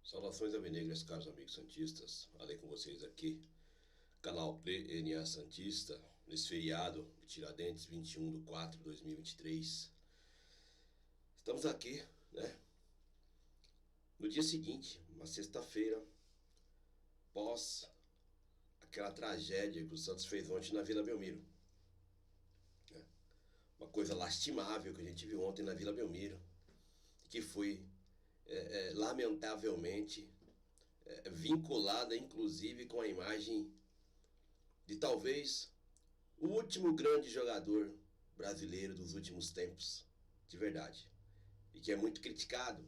Saudações alvinegras, caros amigos santistas. Além com vocês aqui, canal PNA Santista, nesse feriado de Tiradentes, 21/4/2023. Estamos aqui, né? No dia seguinte, uma sexta-feira, pós aquela tragédia que o Santos fez ontem na Vila Belmiro. Uma coisa lastimável que a gente viu ontem na Vila Belmiro, que foi lamentavelmente vinculada inclusive com a imagem de talvez o último grande jogador brasileiro dos últimos tempos, de verdade, e que é muito criticado,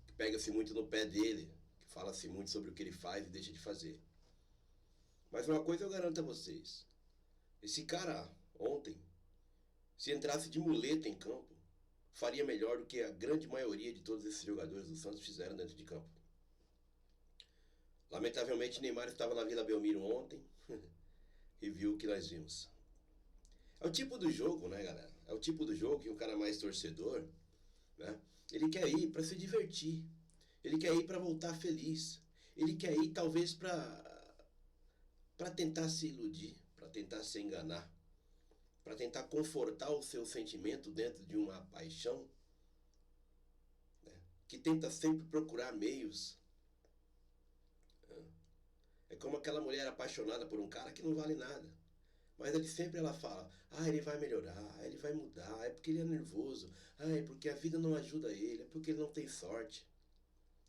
que pega-se muito no pé dele, que fala-se muito sobre o que ele faz e deixa de fazer. Mas uma coisa eu garanto a vocês, esse cara ontem, se entrasse de muleta em campo, faria melhor do que a grande maioria de todos esses jogadores do Santos fizeram dentro de campo. Lamentavelmente, Neymar estava na Vila Belmiro ontem e viu o que nós vimos. É o tipo do jogo, né, galera? É o tipo do jogo que um cara mais torcedor, né, ele quer ir para se divertir. Ele quer ir para voltar feliz. Ele quer ir talvez para tentar se iludir, para tentar se enganar, para tentar confortar o seu sentimento dentro de uma paixão, né, que tenta sempre procurar meios. É como aquela mulher apaixonada por um cara que não vale nada. Mas ela fala, ele vai melhorar, ele vai mudar, é porque ele é nervoso, é porque a vida não ajuda ele, é porque ele não tem sorte.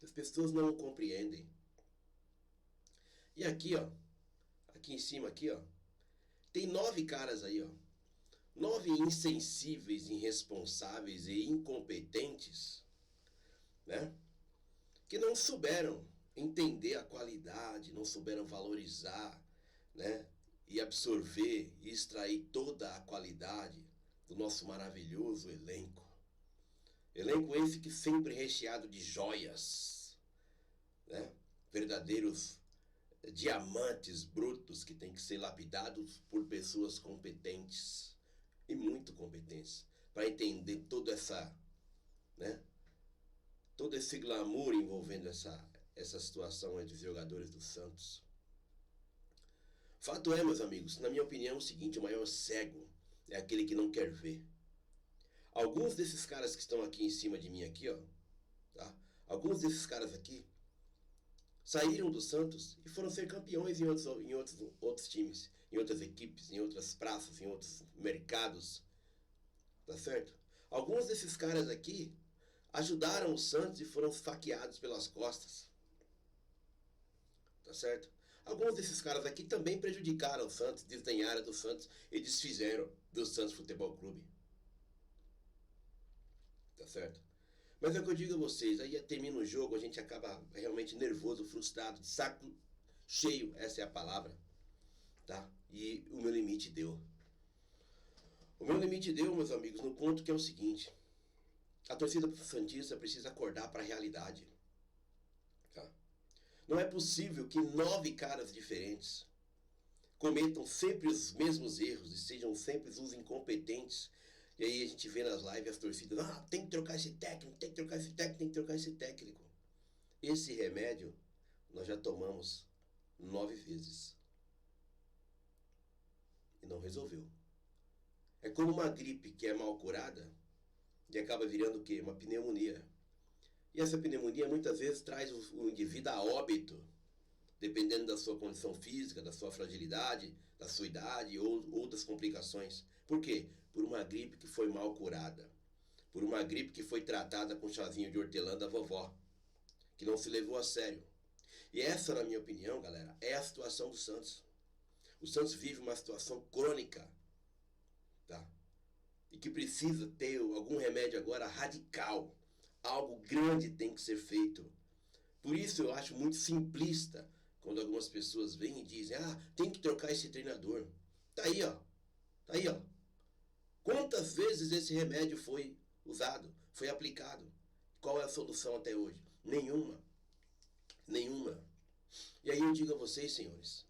As pessoas não o compreendem. E aqui, ó, aqui em cima, aqui, ó, tem 9 caras aí, ó. 9 insensíveis, irresponsáveis e incompetentes, né? Que não souberam entender a qualidade, não souberam valorizar, né? E absorver e extrair toda a qualidade do nosso maravilhoso elenco. Elenco esse que sempre recheado de joias, né? Verdadeiros diamantes brutos que têm que ser lapidados por pessoas competentes e muito competentes para entender toda essa, né? Todo esse glamour envolvendo essa situação entre os jogadores do Santos. Fato é, meus amigos, na minha opinião é o seguinte, o maior cego é aquele que não quer ver. Alguns desses caras que estão aqui em cima de mim aqui, ó, tá? Alguns desses caras aqui saíram do Santos e foram ser campeões em outros times, em outras equipes, em outras praças, em outros mercados, tá certo? Alguns desses caras aqui ajudaram o Santos e foram esfaqueados pelas costas, tá certo? Alguns desses caras aqui também prejudicaram o Santos, desdenharam do Santos e desfizeram do Santos Futebol Clube, tá certo? Mas é o que eu digo a vocês, aí termina o jogo, a gente acaba realmente nervoso, frustrado, de saco cheio, essa é a palavra, tá? E o meu limite deu. O meu limite deu, meus amigos, no ponto que é o seguinte, a torcida santista precisa acordar para a realidade, tá? Não é possível que 9 caras diferentes cometam sempre os mesmos erros e sejam sempre os incompetentes. E aí a gente vê nas lives as torcidas, tem que trocar esse técnico, tem que trocar esse técnico, tem que trocar esse técnico. Esse remédio nós já tomamos 9 vezes e não resolveu. É como uma gripe que é mal curada e acaba virando o quê? Uma pneumonia. E essa pneumonia muitas vezes traz o indivíduo a óbito, dependendo da sua condição física, da sua fragilidade, da sua idade ou das complicações. Por quê? Por uma gripe que foi mal curada. Por uma gripe que foi tratada com chazinho de hortelã da vovó, que não se levou a sério. E essa, na minha opinião, galera, é a situação do Santos. O Santos vive uma situação crônica, tá? E que precisa ter algum remédio agora radical. Algo grande tem que ser feito. Por isso eu acho muito simplista quando algumas pessoas vêm e dizem, tem que trocar esse treinador. Tá aí, ó. Tá aí, ó. Quantas vezes esse remédio foi usado, foi aplicado? Qual é a solução até hoje? Nenhuma. Nenhuma. E aí eu digo a vocês, senhores,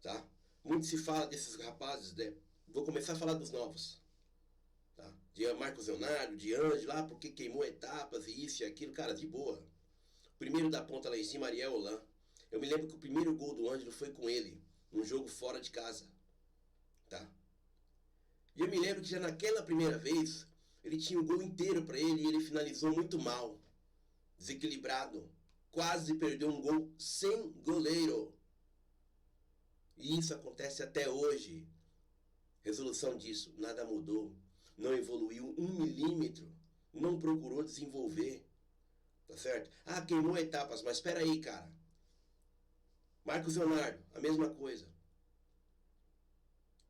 tá? Muito se fala desses rapazes, né? Vou começar a falar dos novos, tá? De Marcos Leonardo, de Ângelo, porque queimou etapas e isso e aquilo. Cara, de boa. Primeiro da ponta lá em cima, Ariel Holan. Eu me lembro que o primeiro gol do Ângelo foi com ele, num jogo fora de casa. Tá? E eu me lembro que já naquela primeira vez, ele tinha o gol inteiro para ele e ele finalizou muito mal. Desequilibrado. Quase perdeu um gol sem goleiro. E isso acontece até hoje. Resolução disso, nada mudou. Não evoluiu 1 milímetro. Não procurou desenvolver. Tá certo? Ah, queimou etapas, mas espera aí, cara. Marcos Leonardo, a mesma coisa.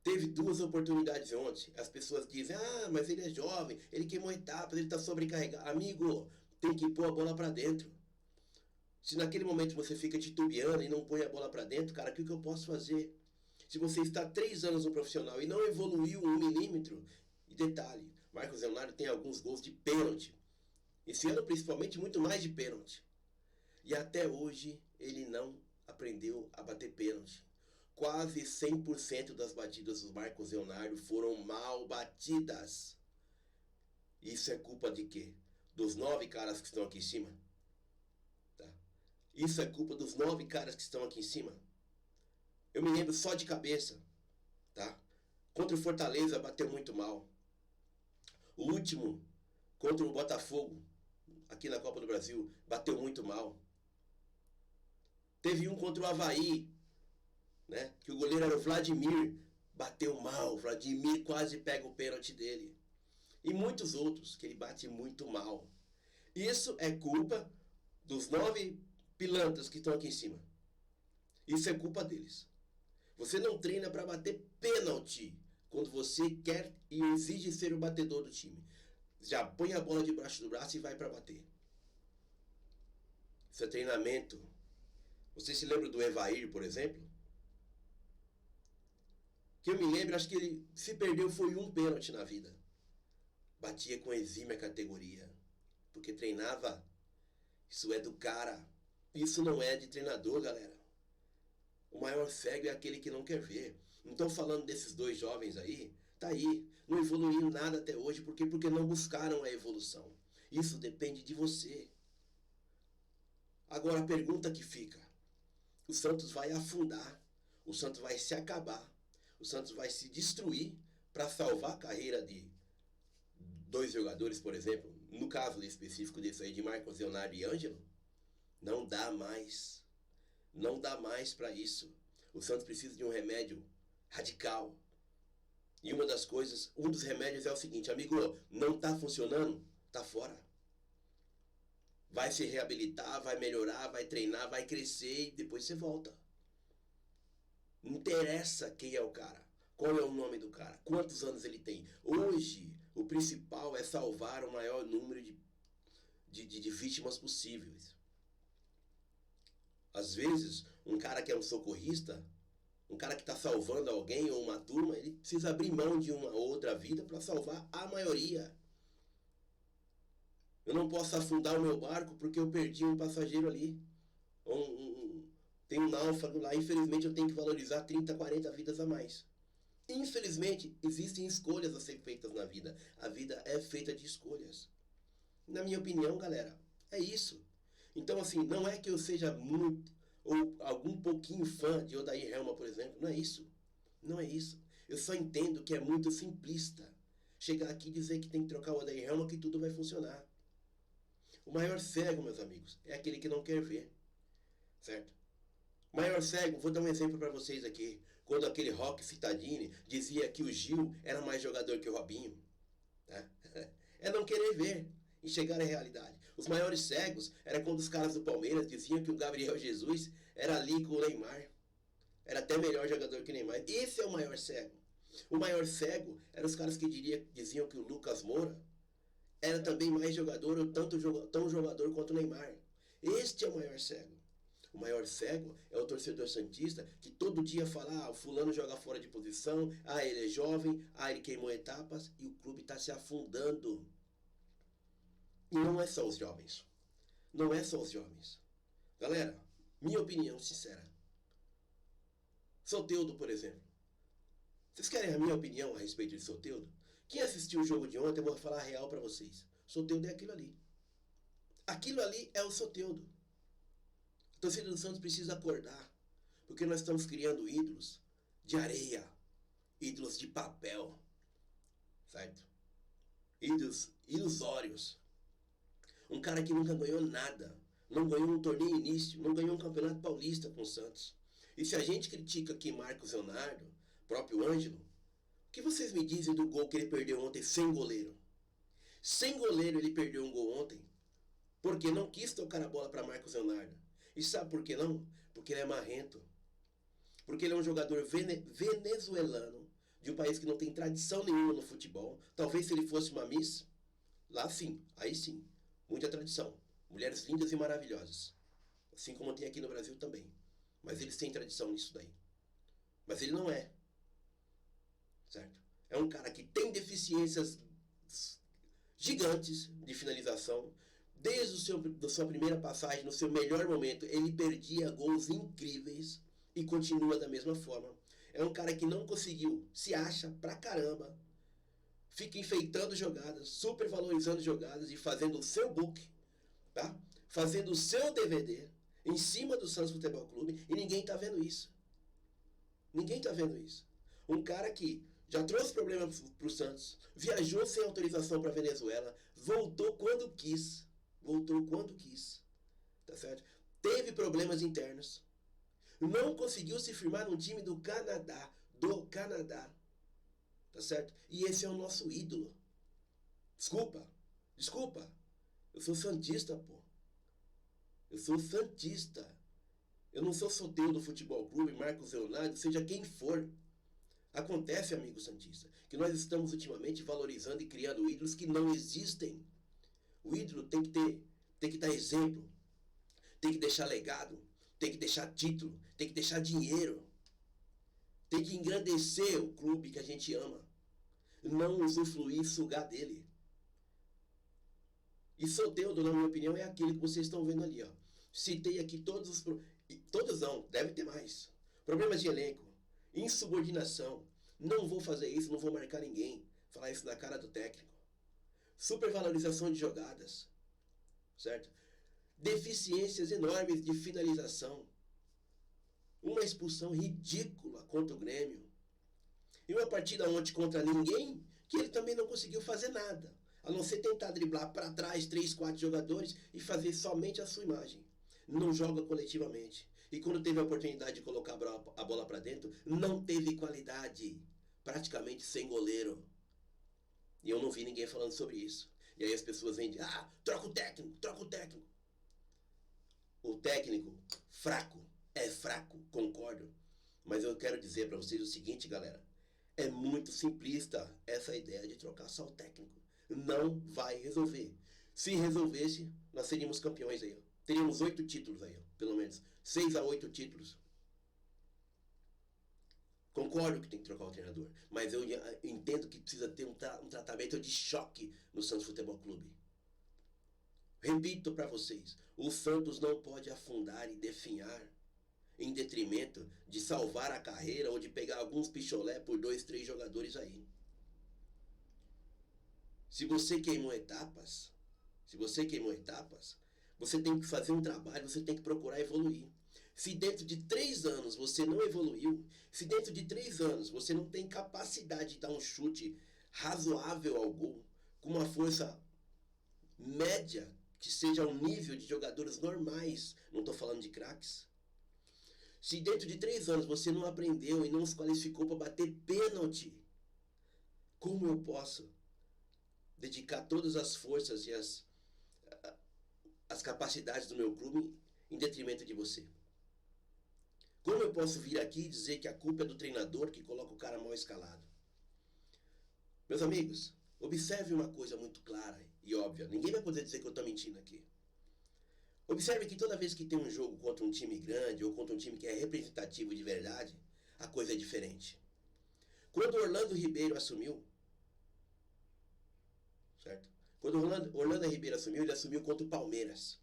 Teve 2 oportunidades ontem. As pessoas dizem, ah, mas ele é jovem, ele queimou etapas, ele está sobrecarregado. Amigo, tem que pôr a bola para dentro. Se naquele momento você fica titubeando e não põe a bola para dentro, cara, o que eu posso fazer? Se você está 3 anos no profissional e não evoluiu 1 milímetro, e detalhe, Marcos Leonardo tem alguns gols de pênalti. Esse ano, principalmente, muito mais de pênalti. E até hoje, ele não aprendeu a bater pênalti. Quase 100% das batidas do Marcos Leonardo foram mal batidas. Isso é culpa de quê? Dos 9 caras que estão aqui em cima? Tá? Isso é culpa dos 9 caras que estão aqui em cima? Eu me lembro só de cabeça. Tá? Contra o Fortaleza, bateu muito mal. O último, contra o Botafogo, aqui na Copa do Brasil, bateu muito mal. Teve um contra o Avaí, né? Que o goleiro era o Vladimir, bateu mal, o Vladimir quase pega o pênalti dele. E muitos outros, que ele bate muito mal. Isso é culpa dos 9 pilantras que estão aqui em cima. Isso é culpa deles. Você não treina para bater pênalti quando você quer e exige ser o batedor do time. Já põe a bola debaixo do braço e vai para bater. Isso é treinamento. Você se lembra do Evair, por exemplo? Que eu me lembro, acho que ele se perdeu foi um pênalti na vida. Batia com exímia categoria. Porque treinava. Isso é do cara. Isso não é de treinador, galera. O maior cego é aquele que não quer ver. Não estou falando desses 2 jovens aí. Tá aí. Não evoluíram nada até hoje. Por quê? Porque não buscaram a evolução. Isso depende de você. Agora a pergunta que fica. O Santos vai afundar. O Santos vai se acabar. O Santos vai se destruir para salvar a carreira de 2 jogadores, por exemplo. No caso específico desse aí de Marcos Leonardo e Ângelo. Não dá mais. Não dá mais para isso. O Santos precisa de um remédio radical. E uma das coisas, um dos remédios é o seguinte, amigo, não está funcionando, está fora. Vai se reabilitar, vai melhorar, vai treinar, vai crescer e depois você volta. Não interessa quem é o cara, qual é o nome do cara, quantos anos ele tem. Hoje, o principal é salvar o maior número de vítimas possíveis. Às vezes, um cara que é um socorrista, um cara que está salvando alguém ou uma turma, ele precisa abrir mão de uma outra vida para salvar a maioria. Eu não posso afundar o meu barco porque eu perdi um passageiro ali. Tem um náufrago lá, infelizmente eu tenho que valorizar 30, 40 vidas a mais. Infelizmente, existem escolhas a ser feitas na vida. A vida é feita de escolhas. Na minha opinião, galera, é isso. Então, assim, não é que eu seja muito ou algum pouquinho fã de Odair Helma, por exemplo. Não é isso. Não é isso. Eu só entendo que é muito simplista chegar aqui e dizer que tem que trocar o Odair Helma que tudo vai funcionar. O maior cego, meus amigos, é aquele que não quer ver. Certo? O maior cego, vou dar um exemplo para vocês aqui. Quando aquele Roque Cittadini dizia que o Gil era mais jogador que o Robinho. Tá? É não querer ver, enxergar a realidade. Os maiores cegos era quando os caras do Palmeiras diziam que o Gabriel Jesus era ali com o Neymar. Era até melhor jogador que o Neymar. Esse é o maior cego. O maior cego eram os caras que diziam que o Lucas Moura era também mais jogador, ou tão jogador quanto o Neymar. Este é o maior cego. O maior cego é o torcedor santista que todo dia fala, o fulano joga fora de posição, ele é jovem, ele queimou etapas e o clube está se afundando. E não é só os jovens. Não é só os jovens. Galera, minha opinião sincera. Soteldo, por exemplo. Vocês querem a minha opinião a respeito de Soteldo? Quem assistiu o jogo de ontem, eu vou falar a real para vocês. Soteldo é aquilo ali. Aquilo ali é o Soteldo. torcida do Santos precisa acordar, porque nós estamos criando ídolos de areia, ídolos de papel, certo? Ídolos ilusórios. Um cara que nunca ganhou nada, não ganhou um torneio início, não ganhou um campeonato paulista com o Santos. E se a gente critica aqui Marcos Leonardo, próprio Ângelo, o que vocês me dizem do gol que ele perdeu ontem sem goleiro? Sem goleiro ele perdeu um gol ontem, porque não quis tocar a bola para Marcos Leonardo. E sabe por que não? Porque ele é marrento. Porque ele é um jogador venezuelano, de um país que não tem tradição nenhuma no futebol. Talvez se ele fosse uma Miss, lá sim, aí sim, muita tradição. Mulheres lindas e maravilhosas. Assim como tem aqui no Brasil também. Mas eles têm tradição nisso daí. Mas ele não é. Certo? É um cara que tem deficiências gigantes de finalização. Desde da sua primeira passagem, no seu melhor momento, ele perdia gols incríveis e continua da mesma forma. É um cara que não conseguiu, se acha pra caramba, fica enfeitando jogadas, supervalorizando jogadas e fazendo o seu book, tá? Fazendo o seu DVD em cima do Santos Futebol Clube e ninguém tá vendo isso. Ninguém tá vendo isso. Um cara que já trouxe problemas pro Santos, viajou sem autorização pra Venezuela, voltou quando quis. Tá certo? Teve problemas internos. Não conseguiu se firmar num time do Canadá. Tá certo? E esse é o nosso ídolo. Desculpa. Eu sou santista, pô. Eu sou santista. Eu não sou solteiro do Futebol Clube, Marcos Leonardo, seja quem for. Acontece, amigo santista, que nós estamos ultimamente valorizando e criando ídolos que não existem. O ídolo tem que dar exemplo, tem que deixar legado, tem que deixar título, tem que deixar dinheiro, tem que engrandecer o clube que a gente ama, não usufruir e sugar dele. E Soteldo, na minha opinião, é aquele que vocês estão vendo ali, ó. Citei aqui todos não, deve ter mais. Problemas de elenco, insubordinação, não vou fazer isso, não vou marcar ninguém, falar isso na cara do técnico. Supervalorização de jogadas, certo? Deficiências enormes de finalização. Uma expulsão ridícula contra o Grêmio. E uma partida ontem contra ninguém, que ele também não conseguiu fazer nada. A não ser tentar driblar para trás 3, 4 jogadores e fazer somente a sua imagem. Não joga coletivamente. E quando teve a oportunidade de colocar a bola para dentro, não teve qualidade. Praticamente sem goleiro. E eu não vi ninguém falando sobre isso. E aí as pessoas vêm de, troca o técnico. O técnico, fraco, é fraco, concordo. Mas eu quero dizer para vocês o seguinte, galera. É muito simplista essa ideia de trocar só o técnico. Não vai resolver. Se resolvesse, nós seríamos campeões aí. Ó. Teríamos 8 títulos aí, ó, pelo menos. 6 a 8 títulos. Concordo que tem que trocar o treinador, mas eu entendo que precisa ter um tratamento de choque no Santos Futebol Clube. Repito para vocês, o Santos não pode afundar e definhar em detrimento de salvar a carreira ou de pegar alguns picholé por 2, 3 jogadores aí. Se você queimou etapas, você tem que fazer um trabalho, você tem que procurar evoluir. Se dentro de 3 anos você não evoluiu, se dentro de 3 anos você não tem capacidade de dar um chute razoável ao gol, com uma força média, que seja um nível de jogadores normais, não estou falando de craques. Se dentro de 3 anos você não aprendeu e não se qualificou para bater pênalti, como eu posso dedicar todas as forças e as capacidades do meu clube em detrimento de você? Como eu posso vir aqui e dizer que a culpa é do treinador que coloca o cara mal escalado? Meus amigos, observe uma coisa muito clara e óbvia. Ninguém vai poder dizer que eu estou mentindo aqui. Observe que toda vez que tem um jogo contra um time grande ou contra um time que é representativo de verdade, a coisa é diferente. Quando Orlando Ribeiro assumiu, certo? Quando Orlando Ribeiro assumiu, ele assumiu contra o Palmeiras.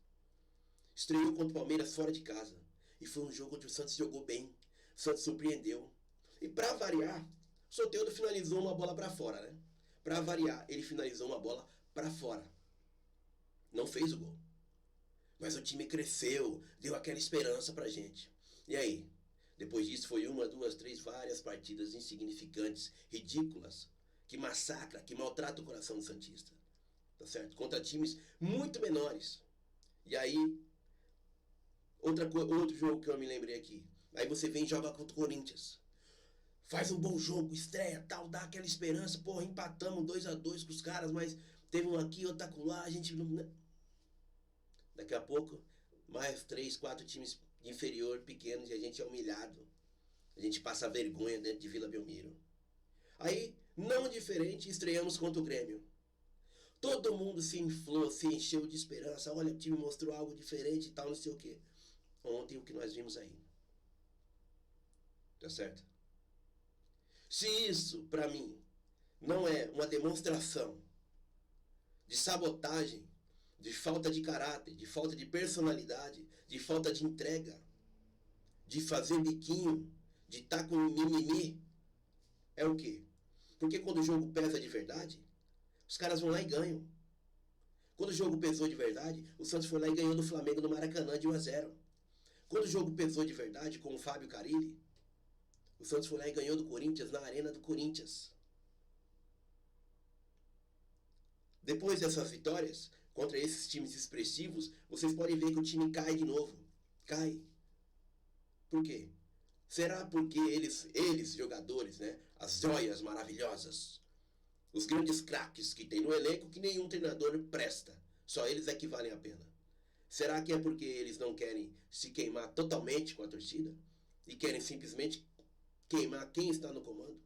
Estreou contra o Palmeiras fora de casa. E foi um jogo onde o Santos jogou bem. O Santos surpreendeu. E para variar, o Soteldo finalizou uma bola para fora, né? Para variar, ele finalizou uma bola para fora. Não fez o gol. Mas o time cresceu, deu aquela esperança pra gente. E aí? Depois disso foi uma, duas, três, várias partidas insignificantes, ridículas, que massacra, que maltrata o coração do Santista. Tá certo? Contra times muito menores. E aí, outro jogo que eu me lembrei aqui. Aí você vem e joga contra o Corinthians. Faz um bom jogo, estreia, tal, dá aquela esperança. Porra, empatamos 2-2 com os caras, mas teve um aqui, outro acolá, a gente não... Daqui a pouco, mais 3, 4 times inferior, pequenos, e a gente é humilhado. A gente passa vergonha dentro de Vila Belmiro. Aí, não diferente, estreamos contra o Grêmio. Todo mundo se inflou, se encheu de esperança. Olha, o time mostrou algo diferente e tal, não sei o quê. Ontem o que nós vimos aí. Tá certo? Se isso, pra mim, não é uma demonstração de sabotagem, de falta de caráter, de falta de personalidade, de falta de entrega, de fazer biquinho, de estar com mimimi, é o quê? Porque quando o jogo pesa de verdade, os caras vão lá e ganham. Quando o jogo pesou de verdade, o Santos foi lá e ganhou do Flamengo no Maracanã de 1-0. Quando o jogo pesou de verdade, com o Fábio Carille, o Santos foi lá e ganhou do Corinthians na Arena do Corinthians. Depois dessas vitórias, contra esses times expressivos, vocês podem ver que o time cai de novo. Cai. Por quê? Será porque eles jogadores, né? As joias maravilhosas, os grandes craques que tem no elenco que nenhum treinador presta. Só eles é que valem a pena. Será que é porque eles não querem se queimar totalmente com a torcida? E querem simplesmente queimar quem está no comando?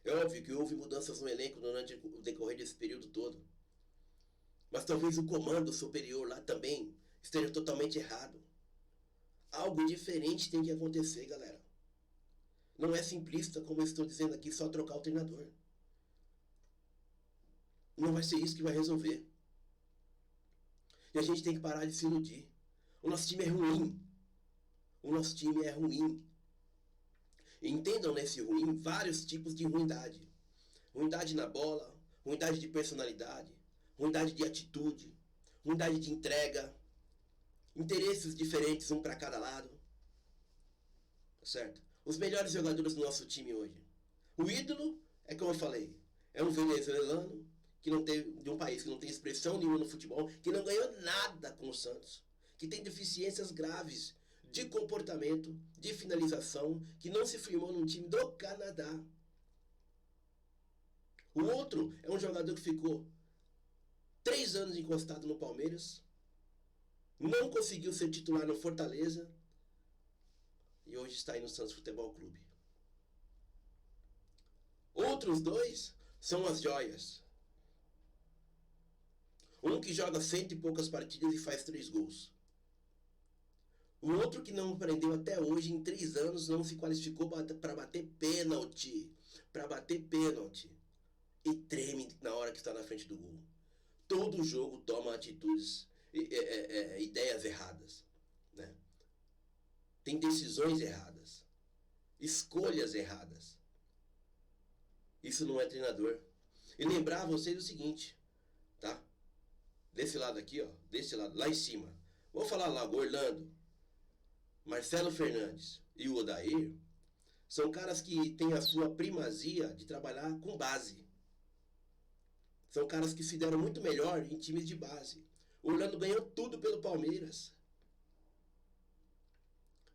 É óbvio que houve mudanças no elenco durante o decorrer desse período todo. Mas talvez o comando superior lá também esteja totalmente errado. Algo diferente tem que acontecer, galera. Não é simplista, como eu estou dizendo aqui, só trocar o treinador. Não vai ser isso que vai resolver. E a gente tem que parar de se iludir. O nosso time é ruim. O nosso time é ruim. E entendam nesse ruim vários tipos de ruindade. Ruindade na bola, ruindade de personalidade, ruindade de atitude, ruindade de entrega, interesses diferentes um para cada lado. Certo? Os melhores jogadores do nosso time hoje. O ídolo é como eu falei, é um venezuelano que não tem, de um país que não tem expressão nenhuma no futebol, que não ganhou nada com o Santos, que tem deficiências graves de comportamento, de finalização, que não se firmou num time do Canadá. O outro é um jogador que ficou 3 anos encostado no Palmeiras, não conseguiu ser titular no Fortaleza e hoje está aí no Santos Futebol Clube. Outros dois são as joias. Um que joga 100 e poucas partidas e faz 3 gols. O outro que não aprendeu até hoje, em 3 anos, não se qualificou para bater pênalti. Para bater pênalti. E treme na hora que está na frente do gol. Todo jogo toma atitudes, ideias erradas. Né? Tem decisões erradas. Escolhas erradas. Isso não é treinador. E lembrar vocês o seguinte, tá? Desse lado aqui, ó, desse lado, lá em cima. Vou falar lá, o Orlando, Marcelo Fernandes e o Odair são caras que têm a sua primazia de trabalhar com base. São caras que se deram muito melhor em times de base. O Orlando ganhou tudo pelo Palmeiras.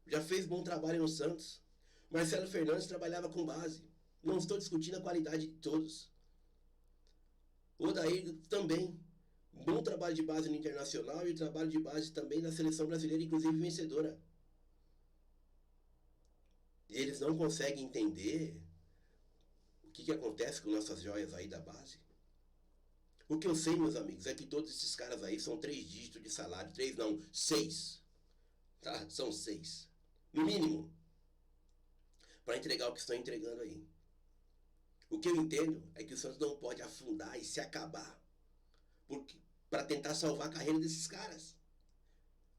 Já fez bom trabalho no Santos. Marcelo Fernandes trabalhava com base. Não estou discutindo a qualidade de todos. O Odair também. Bom trabalho de base no Internacional e trabalho de base também na Seleção Brasileira, inclusive vencedora. E eles não conseguem entender o que acontece com nossas joias aí da base. O que eu sei, meus amigos, é que todos esses caras aí são 3 dígitos de salário. 3 não, 6. Tá? São 6. No mínimo. Para entregar o que estão entregando aí. O que eu entendo é que o Santos não pode afundar e se acabar. Para tentar salvar a carreira desses caras.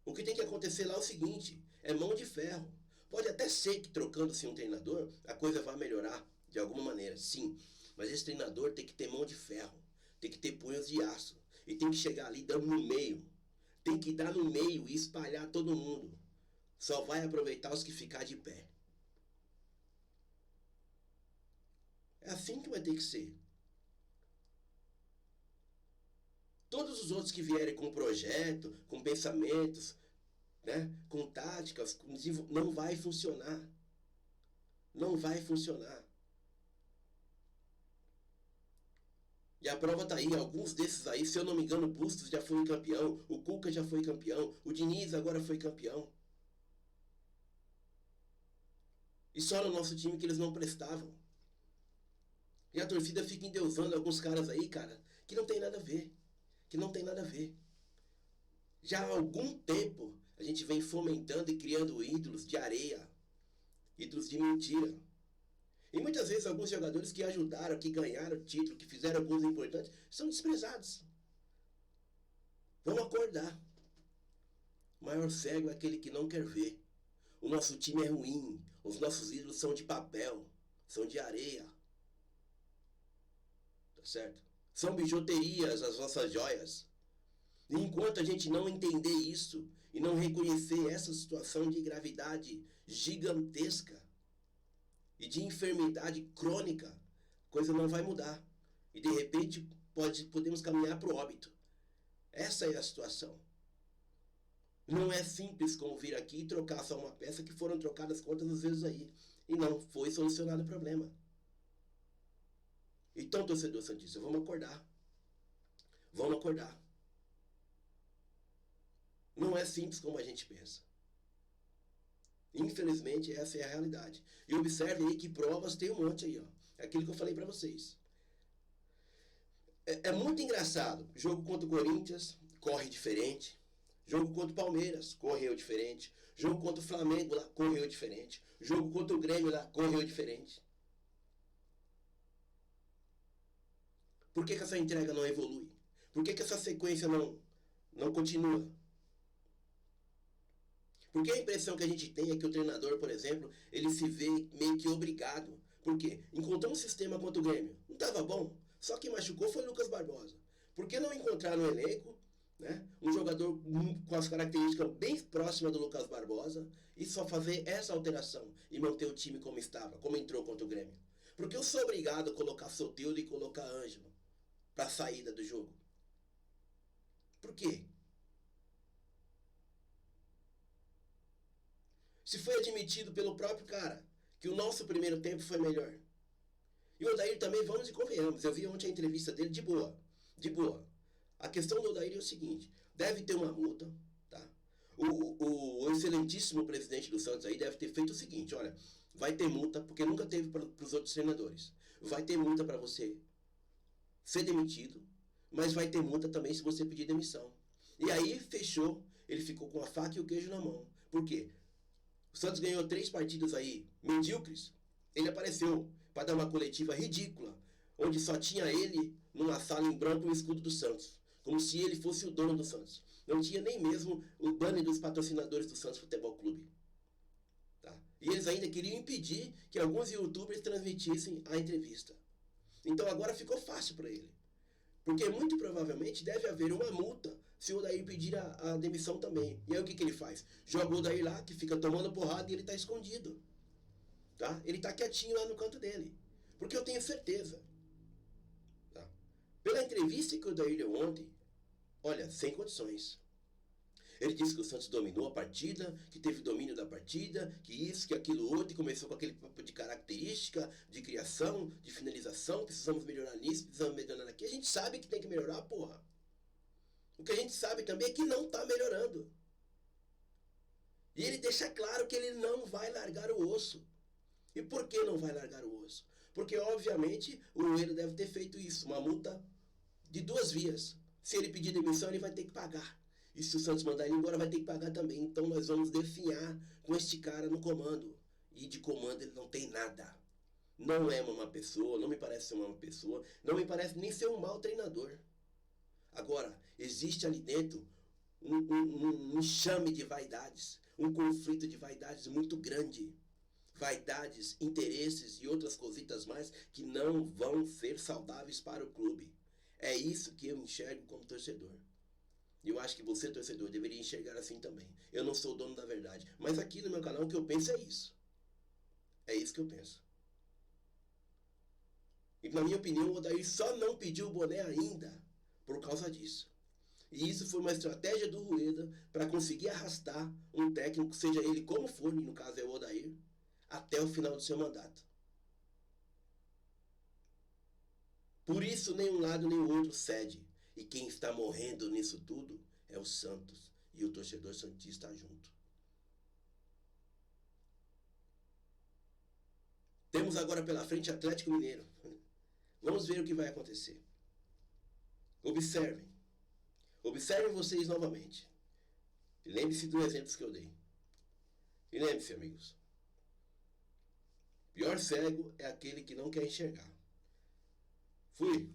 O que tem que acontecer lá é o seguinte, é mão de ferro. Pode até ser que trocando-se um treinador, a coisa vai melhorar de alguma maneira, sim. Mas esse treinador tem que ter mão de ferro, tem que ter punhos de aço. E tem que chegar ali dando no meio. Tem que dar no meio e espalhar todo mundo. Só vai aproveitar os que ficar de pé. É assim que vai ter que ser. Todos os outros que vierem com projeto, com pensamentos, né, com táticas, não vai funcionar. Não vai funcionar. E a prova tá aí, alguns desses aí, se eu não me engano, o Bustos já foi campeão, o Cuca já foi campeão, o Diniz agora foi campeão. E só no nosso time que eles não prestavam. E a torcida fica endeusando alguns caras aí, cara, que não tem nada a ver. Que não tem nada a ver. Já há algum tempo a gente vem fomentando e criando ídolos de areia, ídolos de mentira. E muitas vezes alguns jogadores que ajudaram, que ganharam o título, que fizeram gols importantes, são desprezados. Vamos acordar. O maior cego é aquele que não quer ver. O nosso time é ruim. Os nossos ídolos são de papel, são de areia. Tá certo? São bijuterias as nossas joias. E enquanto a gente não entender isso e não reconhecer essa situação de gravidade gigantesca e de enfermidade crônica, a coisa não vai mudar. E de repente podemos caminhar para o óbito. Essa é a situação. Não é simples como vir aqui e trocar só uma peça que foram trocadas quantas vezes aí. E não foi solucionado o problema. Então, torcedor santista, vamos acordar. Vamos acordar. Não é simples como a gente pensa. Infelizmente, essa é a realidade. E observe aí que provas tem um monte aí, ó. É aquilo que eu falei para vocês. É muito engraçado. Jogo contra o Corinthians, corre diferente. Jogo contra o Palmeiras, correu diferente. Jogo contra o Flamengo, lá, correu diferente. Jogo contra o Grêmio, lá, correu diferente. Por que essa entrega não evolui? Por que essa sequência não continua? Porque a impressão que a gente tem é que o treinador, por exemplo, ele se vê meio que obrigado. Por quê? Encontrou um sistema contra o Grêmio. Não estava bom. Só quem machucou foi o Lucas Barbosa. Por que não encontrar no elenco, né, um jogador com as características bem próximas do Lucas Barbosa e só fazer essa alteração e manter o time como estava, como entrou contra o Grêmio? Porque eu sou obrigado a colocar Soteldo e colocar Ângelo para a saída do jogo. Por quê? Se foi admitido pelo próprio cara que o nosso primeiro tempo foi melhor. E o Odair também, vamos e convenhamos. Eu vi ontem a entrevista dele de boa. De boa. A questão do Odair é o seguinte: deve ter uma multa, tá? O excelentíssimo presidente do Santos aí deve ter feito o seguinte: olha, vai ter multa, porque nunca teve para os outros treinadores. Vai ter multa para você ser demitido, mas vai ter multa também se você pedir demissão. E aí fechou, ele ficou com a faca e o queijo na mão. Por quê? O Santos ganhou 3 partidas aí medíocres. Ele apareceu para dar uma coletiva ridícula, onde só tinha ele numa sala em branco o escudo do Santos, como se ele fosse o dono do Santos. Não tinha nem mesmo o banner dos patrocinadores do Santos Futebol Clube. Tá? E eles ainda queriam impedir que alguns youtubers transmitissem a entrevista. Então agora ficou fácil para ele. Porque muito provavelmente deve haver uma multa se o Odair pedir a demissão também. E aí o que ele faz? Joga o Odair lá, que fica tomando porrada e ele está escondido. Tá? Ele está quietinho lá no canto dele. Porque eu tenho certeza. Tá? Pela entrevista que o Odair deu ontem, olha, sem condições. Ele disse que o Santos dominou a partida, que teve domínio da partida, que isso, que aquilo outro, e começou com aquele papo de característica, de criação, de finalização, precisamos melhorar nisso, precisamos melhorar aqui. A gente sabe que tem que melhorar, porra. O que a gente sabe também é que não está melhorando. E ele deixa claro que ele não vai largar o osso. E por que não vai largar o osso? Porque, obviamente, o Rueda deve ter feito isso, uma multa de 2 vias. Se ele pedir demissão, ele vai ter que pagar. E se o Santos mandar ele embora, vai ter que pagar também. Então nós vamos definhar com este cara no comando. E de comando ele não tem nada. Não é uma má pessoa, não me parece ser uma má pessoa, não me parece nem ser um mau treinador. Agora, existe ali dentro um enxame de vaidades, um conflito de vaidades muito grande. Vaidades, interesses e outras cositas mais que não vão ser saudáveis para o clube. É isso que eu enxergo como torcedor. E eu acho que você, torcedor, deveria enxergar assim também. Eu não sou o dono da verdade. Mas aqui no meu canal o que eu penso é isso. É isso que eu penso. E na minha opinião, o Odair só não pediu o boné ainda por causa disso. E isso foi uma estratégia do Rueda para conseguir arrastar um técnico, seja ele como for, e no caso é o Odair, até o final do seu mandato. Por isso, nem um lado nem o outro cede. E quem está morrendo nisso tudo é o Santos e o torcedor santista junto. Temos agora pela frente Atlético Mineiro. Vamos ver o que vai acontecer. Observem. Observem vocês novamente. E lembre-se dos exemplos que eu dei. E lembre-se, amigos. Pior cego é aquele que não quer enxergar. Fui.